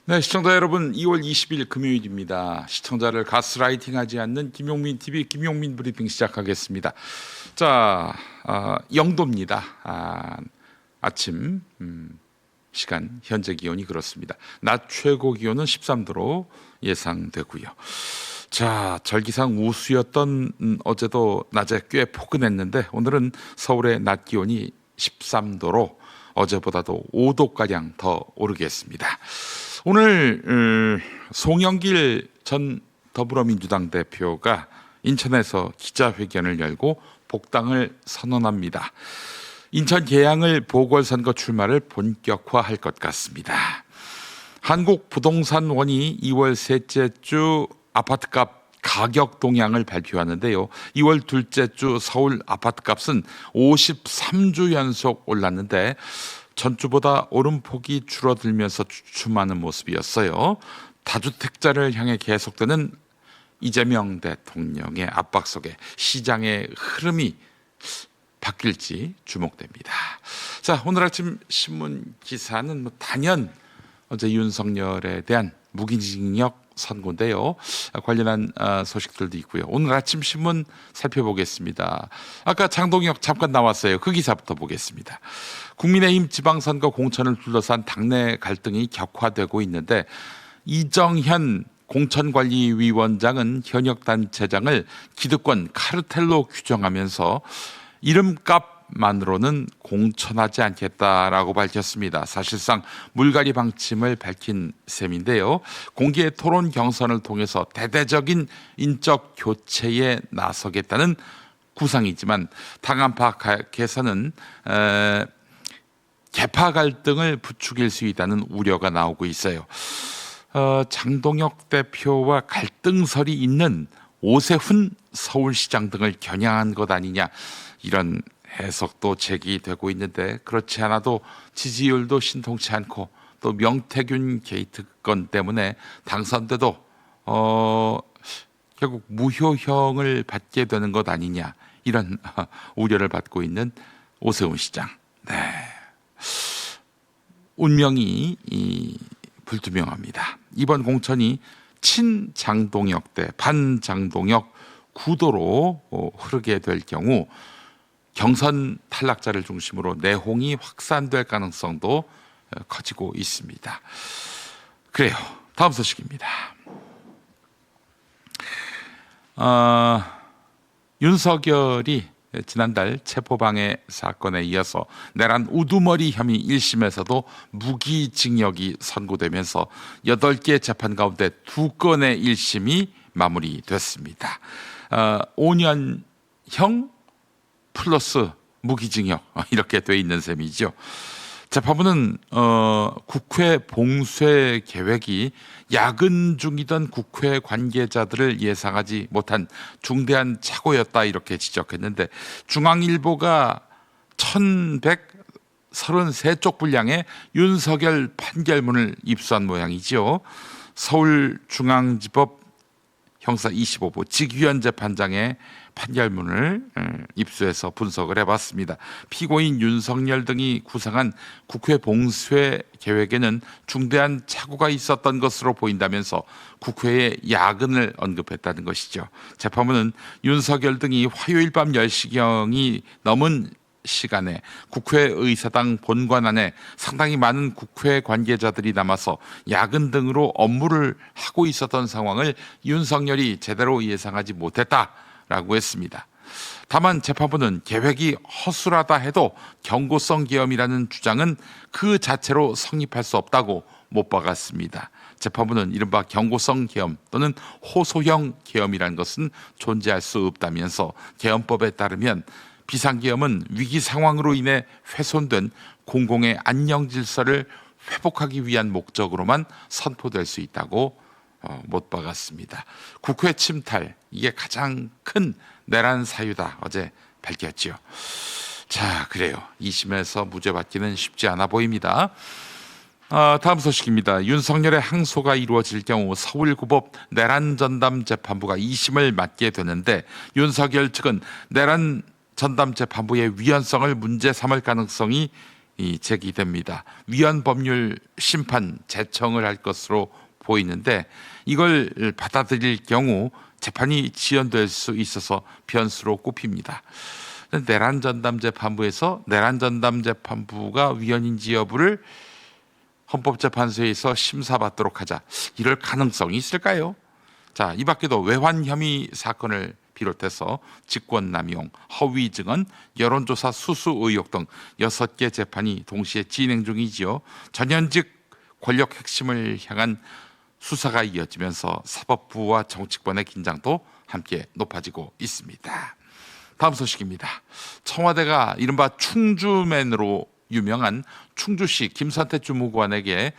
네, 시청자 여러분, 2월 20일 금요일입니다. 시청자를 가스라이팅하지 않는 김용민 TV 김용민 브리핑 시작하겠습니다. 자, 영도입니다. 아침 시간 현재 기온이 그렇습니다. 낮 최고 기온은 13도로 예상되고요. 자, 절기상 우수였던 어제도 낮에 꽤 포근했는데 오늘은 서울의 낮 기온이 13도로 어제보다도 5도가량 더 오르겠습니다. 오늘 송영길 전 더불어민주당 대표가 인천에서 기자회견을 열고 복당을 선언합니다. 인천 계양을 보궐선거 출마를 본격화할 것 같습니다. 한국부동산원이 2월 셋째 주 아파트값 가격 동향을 발표하는데요. 2월 둘째 주 서울 아파트값은 53주 연속 올랐는데 전주보다 오름폭이 줄어들면서 주춤하는 모습이었어요. 다주택자를 향해 계속되는 이재명 대통령의 압박 속에 시장의 흐름이 바뀔지 주목됩니다. 자, 오늘 아침 신문 기사는 단연 어제 윤석열에 대한 무기징역 선고인데요. 관련한 소식들도 있고요. 오늘 아침 신문 살펴보겠습니다. 아까 장동혁 잠깐 나왔어요. 그 기사부터 보겠습니다. 국민의힘 지방선거 공천을 둘러싼 당내 갈등이 격화되고 있는데 이정현 공천관리위원장은 현역 단체장을 기득권 카르텔로 규정하면서 이름값만으로는 공천하지 않겠다라고 밝혔습니다. 사실상 물갈이 방침을 밝힌 셈인데요. 공개 토론 경선을 통해서 대대적인 인적 교체에 나서겠다는 구상이지만 당 안팎에서는 계파 갈등을 부추길 수 있다는 우려가 나오고 있어요. 장동혁 대표와 갈등설이 있는 오세훈 서울시장 등을 겨냥한 것 아니냐, 이런 해석도 제기되고 있는데 그렇지 않아도 지지율도 신통치 않고 또 명태균 게이트 건 때문에 당선돼도 결국 무효형을 받게 되는 것 아니냐, 이런 우려를 받고 있는 오세훈 시장. 네. 운명이 불투명합니다. 이번 공천이 친장동혁 대 반장동혁 구도로 흐르게 될 경우 경선 탈락자를 중심으로 내홍이 확산될 가능성도 커지고 있습니다. 그래요. 다음 소식입니다. 윤석열이 지난달 체포방해 사건에 이어서 내란 우두머리 혐의 1심에서도 무기징역이 선고되면서 8개 재판 가운데 2건의 1심이 마무리됐습니다. 5년형 플러스 무기징역 이렇게 돼 있는 셈이죠. 재판부는 국회 봉쇄 계획이 야근 중이던 국회 관계자들을 예상하지 못한 중대한 착오였다, 이렇게 지적했는데 중앙일보가 1133쪽 분량의 윤석열 판결문을 입수한 모양이죠. 서울중앙지법 형사 25부 직위원 재판장의 판결문을 입수해서 분석을 해봤습니다. 피고인 윤석열 등이 구상한 국회 봉쇄 계획에는 중대한 착오가 있었던 것으로 보인다면서 국회의 야근을 언급했다는 것이죠. 재판부는 윤석열 등이 화요일 밤 10시경이 넘은 시간에 국회의사당 본관 안에 상당히 많은 국회 관계자들이 남아서 야근 등으로 업무를 하고 있었던 상황을 윤석열이 제대로 예상하지 못했다라고 했습니다. 다만 재판부는 계획이 허술하다 해도 경고성 계엄이라는 주장은 그 자체로 성립할 수 없다고 못 박았습니다. 재판부는 이른바 경고성 계엄 또는 호소형 계엄이라는 것은 존재할 수 없다면서 계엄법에 따르면 비상계엄은 위기 상황으로 인해 훼손된 공공의 안녕 질서를 회복하기 위한 목적으로만 선포될 수 있다고 못 박았습니다. 국회 침탈, 이게 가장 큰 내란 사유다, 어제 밝혔죠. 자, 그래요. 2심에서 무죄 받기는 쉽지 않아 보입니다. 다음 소식입니다. 윤석열의 항소가 이루어질 경우 서울구법 내란 전담 재판부가 2심을 맡게 되는데 윤석열 측은 내란 전담 재판부의 위헌성을 문제 삼을 가능성이 제기됩니다. 위헌 법률 심판 제청을 할 것으로 보이는데 이걸 받아들일 경우 재판이 지연될 수 있어서 변수로 꼽힙니다. 내란 전담 재판부에서 내란 전담 재판부가 위헌인지 여부를 헌법재판소에서 심사받도록 하자. 이럴 가능성이 있을까요? 자, 이 밖에도 외환 혐의 사건을 비롯해서 직권남용, 허위 증언, 여론조사 수수 의혹 등 6개 재판이 동시에 진행 중이지요. 전현직 권력 핵심을 향한 수사가 이어지면서 사법부와 정치권의 긴장도 함께 높아지고 있습니다. 다음 소식입니다. 청와대가 이른바 충주맨으로 유명한 충주시 김선태 주무관에게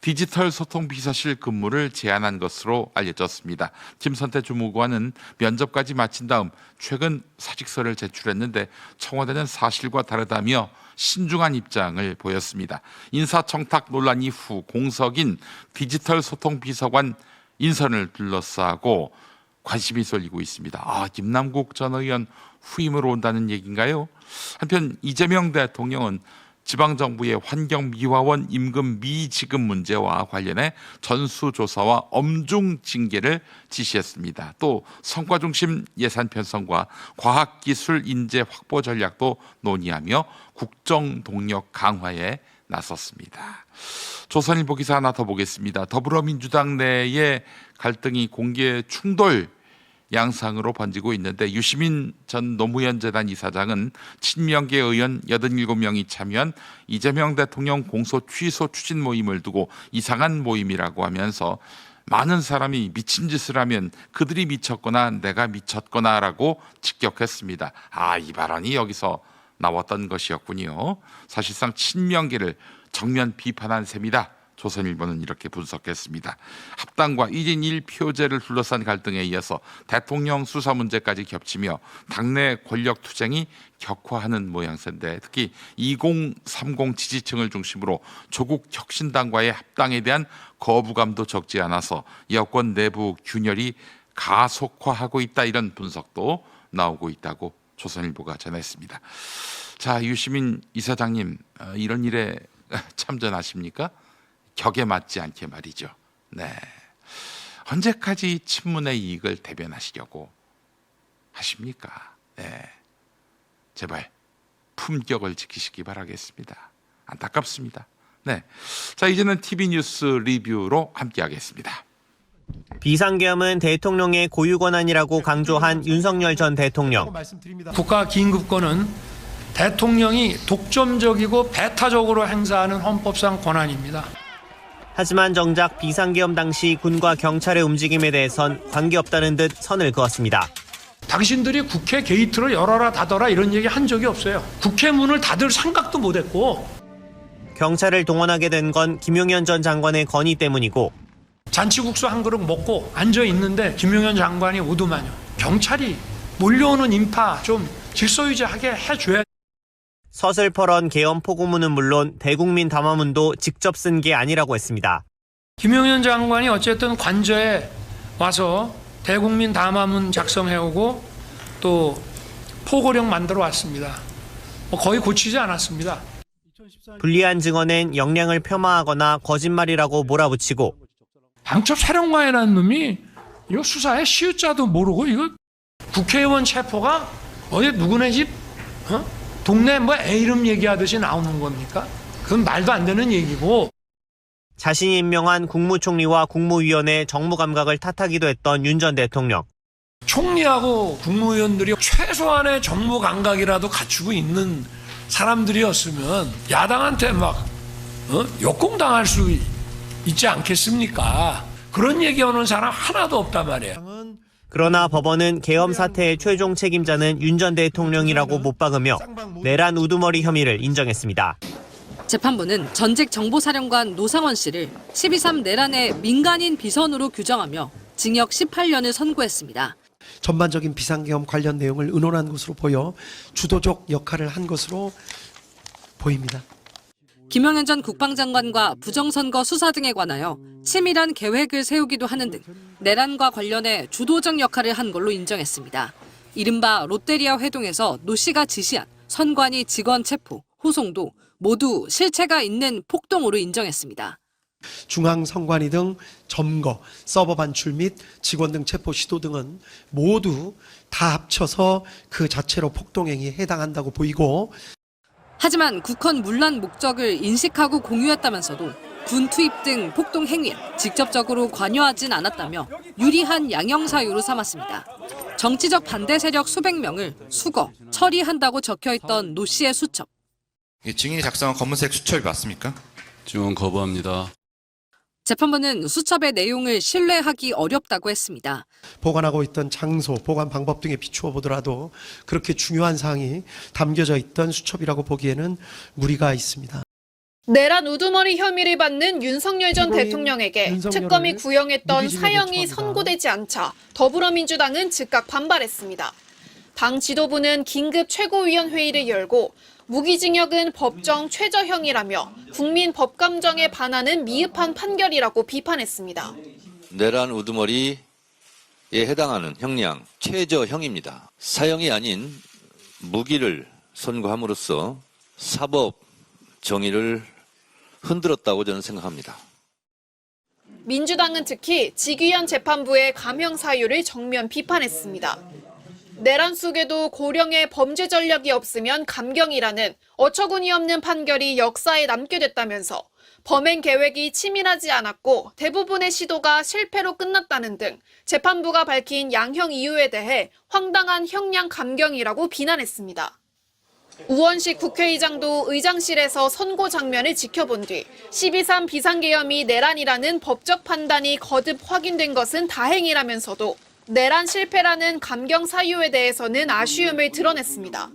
디지털 소통 비서실 근무를 제안한 것으로 알려졌습니다. 김선태 주무관은 면접까지 마친 다음 최근 사직서를 제출했는데 청와대는 사실과 다르다며 신중한 입장을 보였습니다. 인사청탁 논란 이후 공석인 디지털 소통 비서관 인선을 둘러싸고 관심이 쏠리고 있습니다. 김남국 전 의원 후임으로 온다는 얘기인가요? 한편 이재명 대통령은 지방정부의 환경미화원 임금 미지급 문제와 관련해 전수조사와 엄중 징계를 지시했습니다. 또 성과중심 예산 편성과 과학기술 인재 확보 전략도 논의하며 국정동력 강화에 나섰습니다. 조선일보 기사 하나 더 보겠습니다. 더불어민주당 내의 갈등이 공개 충돌 양상으로 번지고 있는데 유시민 전 노무현 재단 이사장은 친명계 의원 87명이 참여한 이재명 대통령 공소 취소 추진 모임을 두고 이상한 모임이라고 하면서 많은 사람이 미친 짓을 하면 그들이 미쳤거나 내가 미쳤거나라고 직격했습니다. 이 발언이 여기서 나왔던 것이었군요. 사실상 친명계를 정면 비판한 셈이다. 조선일보는 이렇게 분석했습니다. 합당과 1인 1표제를 둘러싼 갈등에 이어서 대통령 수사 문제까지 겹치며 당내 권력 투쟁이 격화하는 모양새인데 특히 2030 지지층을 중심으로 조국 혁신당과의 합당에 대한 거부감도 적지 않아서 여권 내부 균열이 가속화하고 있다 이런 분석도 나오고 있다고 조선일보가 전했습니다. 자, 유시민 이사장님 이런 일에 참전하십니까? 격에 맞지 않게 말이죠. 네. 언제까지 친문의 이익을 대변하시려고 하십니까? 네. 제발 품격을 지키시기 바라겠습니다. 안타깝습니다. 네. 자, 이제는 TV 뉴스 리뷰로 함께하겠습니다. 비상계엄은 대통령의 고유 권한이라고 강조한 윤석열 전 대통령. 국가 긴급권은 대통령이 독점적이고 배타적으로 행사하는 헌법상 권한입니다. 하지만 정작 비상계엄 당시 군과 경찰의 움직임에 대해선 관계없다는 듯 선을 그었습니다. 당신들이 국회 게이트를 열어라 닫아라 이런 얘기 한 적이 없어요. 국회 문을 닫을 생각도 못했고. 경찰을 동원하게 된 건 김용현 전 장관의 건의 때문이고 잔치국수 한 그릇 먹고 앉아있는데 김용현 장관이 오더만요. 경찰이 몰려오는 인파 좀 질서유지하게 해줘야. 서슬퍼런 계엄 포고문은 물론 대국민 담화문도 직접 쓴 게 아니라고 했습니다. 김용현 장관이 어쨌든 관저에 와서 대국민 담화문 작성해오고 또 포고령 만들어 왔습니다. 거의 고치지 않았습니다. 불리한 증언엔 역량을 폄하하거나 거짓말이라고 몰아붙이고 방첩 사령관이라는 놈이 이거 수사에 시읒자도 모르고 이거 국회의원 체포가 어디 누구네 집 동네 애 이름 얘기하듯이 나오는 겁니까? 그건 말도 안 되는 얘기고. 자신이 임명한 국무총리와 국무위원회 정무 감각을 탓하기도 했던 윤 전 대통령. 총리하고 국무위원들이 최소한의 정무 감각이라도 갖추고 있는 사람들이었으면 야당한테 막 역공당할 수 있지 않겠습니까? 그런 얘기하는 사람 하나도 없단 말이에요. 그러나 법원은 계엄 사태의 최종 책임자는 윤 전 대통령이라고 못 박으며 내란 우두머리 혐의를 인정했습니다. 재판부는 전직 정보사령관 노상원 씨를 12.3 내란의 민간인 비선으로 규정하며 징역 18년을 선고했습니다. 전반적인 비상계엄 관련 내용을 의논한 것으로 보여 주도적 역할을 한 것으로 보입니다. 김용현 전 국방장관과 부정선거 수사 등에 관하여 치밀한 계획을 세우기도 하는 등 내란과 관련해 주도적 역할을 한 걸로 인정했습니다. 이른바 롯데리아 회동에서 노 씨가 지시한 선관위 직원 체포 호송도 모두 실체가 있는 폭동으로 인정했습니다. 중앙선관위 등 점거, 서버 반출 및 직원 등 체포 시도 등은 모두 다 합쳐서 그 자체로 폭동행위에 해당한다고 보이고, 하지만 국헌 문란 목적을 인식하고 공유했다면서도 군 투입 등 폭동 행위에 직접적으로 관여하진 않았다며 유리한 양형 사유로 삼았습니다. 정치적 반대 세력 수백 명을 수거, 처리한다고 적혀있던 노 씨의 수첩. 증인이 작성한 검은색 수첩이 맞습니까? 증언 거부합니다. 재판부는 수첩의 내용을 신뢰하기 어렵다고 했습니다. 보관하고 있던 장소, 보관 방법 등에 비추어 보더라도 그렇게 중요한 사항이 담겨져 있던 수첩이라고 보기에는 무리가 있습니다. 내란 우두머리 혐의를 받는 윤석열 전 피고인 대통령에게 윤석열을 특검이 구형했던 무기징역에 사형이 처한다. 선고되지 않자 더불어민주당은 즉각 반발했습니다. 당 지도부는 긴급 최고위원회의를 열고 무기징역은 법정 최저형이라며 국민 법감정에 반하는 미흡한 판결이라고 비판했습니다. 내란 우두머리에 해당하는 형량 최저형입니다. 사형이 아닌 무기를 선고함으로써 사법 정의를 흔들었다고 저는 생각합니다. 민주당은 특히 지귀현 재판부의 감형 사유를 정면 비판했습니다. 내란 속에도 고령의 범죄 전력이 없으면 감경이라는 어처구니 없는 판결이 역사에 남게 됐다면서 범행 계획이 치밀하지 않았고 대부분의 시도가 실패로 끝났다는 등 재판부가 밝힌 양형 이유에 대해 황당한 형량 감경이라고 비난했습니다. 우원식 국회의장도 의장실에서 선고 장면을 지켜본 뒤 12.3 비상계엄이 내란이라는 법적 판단이 거듭 확인된 것은 다행이라면서도 내란 실패라는 감경 사유에 대해서는 아쉬움을 드러냈습니다.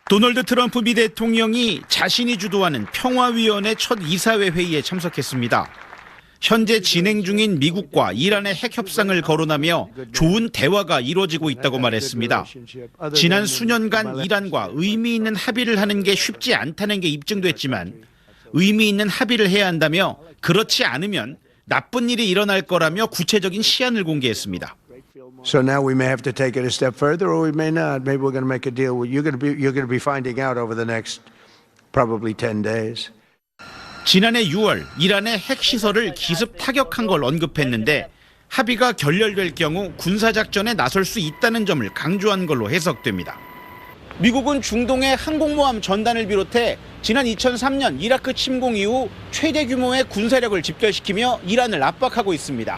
도널드 트럼프 미 대통령이 자신이 주도하는 평화위원회 첫 이사회 회의에 참석했습니다. 현재 진행 중인 미국과 이란의 핵 협상을 거론하며 좋은 대화가 이루어지고 있다고 말했습니다. 지난 수년간 이란과 의미 있는 합의를 하는 게 쉽지 않다는 게 입증됐지만 의미 있는 합의를 해야 한다며 그렇지 않으면 나쁜 일이 일어날 거라며 구체적인 시안을 공개했습니다. So now we may have to take it a step further, or we may not. Maybe we're going to make a deal. You're going to be finding out over the next probably 10 days. 지난해 6월 이란의 핵시설을 기습 타격한 걸 언급했는데 합의가 결렬될 경우 군사작전에 나설 수 있다는 점을 강조한 걸로 해석됩니다. 미국은 중동의 항공모함 전단을 비롯해 지난 2003년 이라크 침공 이후 최대 규모의 군사력을 집결시키며 이란을 압박하고 있습니다.